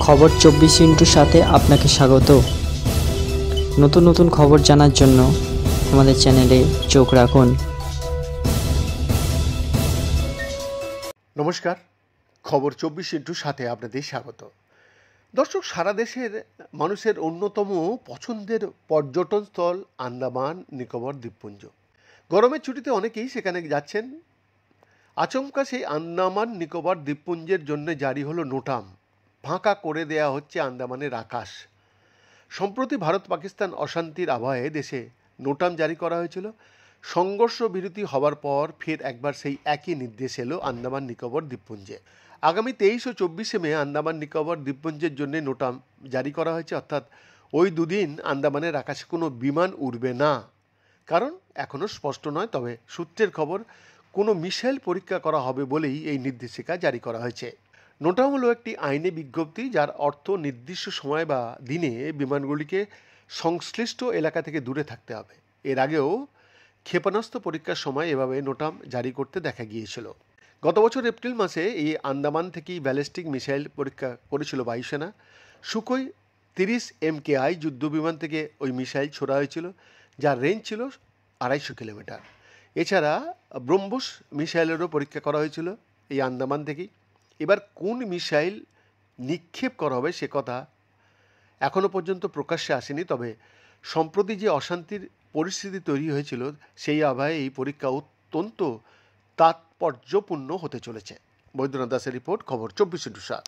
খবর 24 সাথে আপনাকে স্বাগত। নতুন নতুন খবর জানার জন্য আমাদের চ্যানেলে চোখ রাখুন। নমস্কার, খবর 24 আপনাদের স্বাগত। দর্শক, সারা দেশের মানুষের অন্যতম পছন্দের পর্যটনস্থল আন্দামান নিকোবর দ্বীপপুঞ্জ। গরমের ছুটিতে অনেকেই সেখানে যাচ্ছেন। আচমকা সেই আন্দামান নিকোবর দ্বীপপুঞ্জের জন্য জারি হলো নোটাম। ফাঁকা করে দেয়া হচ্ছে আন্দামানের আকাশ। সম্প্রতি ভারত পাকিস্তান অশান্তির আবহে দেশে নোটাম জারি করা হয়েছিল। সংঘর্ষ বিরতি হওয়ার পর ফের একবার সেই একই নির্দেশ এলো আন্দামান নিকোবর দ্বীপপুঞ্জে। আগামী 23 ও 24 মে আন্দামান নিকোবর দ্বীপপুঞ্জের জন্য নোটাম জারি করা হয়েছে, অর্থাৎ ওই দুদিন আন্দামানের আকাশে কোনো বিমান উড়বে না। কারণ এখনও স্পষ্ট নয়, তবে সূত্রের খবর কোনো মিসাইল পরীক্ষা করা হবে বলেই এই নির্দেশিকা জারি করা হয়েছে। নোটাম হলো একটি আইনি বিজ্ঞপ্তি, যার অর্থ নির্দিষ্ট সময় বা দিনে বিমানগুলিকে সংশ্লিষ্ট এলাকা থেকে দূরে থাকতে হবে। এর আগেও ক্ষেপণাস্ত্র পরীক্ষার সময় এভাবে নোটাম জারি করতে দেখা গিয়েছিল। গত বছর এপ্রিল মাসে এই আন্দামান থেকেই ব্যালিস্টিক মিসাইল পরীক্ষা করেছিল বায়ুসেনা। সুখোই 30 MKI যুদ্ধবিমান থেকে ওই মিসাইল ছোড়া হয়েছিল, যার রেঞ্জ ছিল 250 কিলোমিটার। এছাড়া ব্রহ্মোস মিসাইলেরও পরীক্ষা করা হয়েছিল এই আন্দামান থেকেই। এবার কোন মিসাইল নিক্ষেপ করা হবে সে কথা এখনও পর্যন্ত প্রকাশ্যে আসেনি, তবে সম্প্রতি যে অশান্তির পরিস্থিতি তৈরি হয়েছিল সেই আবহে এই পরীক্ষা অত্যন্ত তাৎপর্যপূর্ণ হতে চলেছে। বৈদ্যনাথ দাসের রিপোর্ট, খবর 24।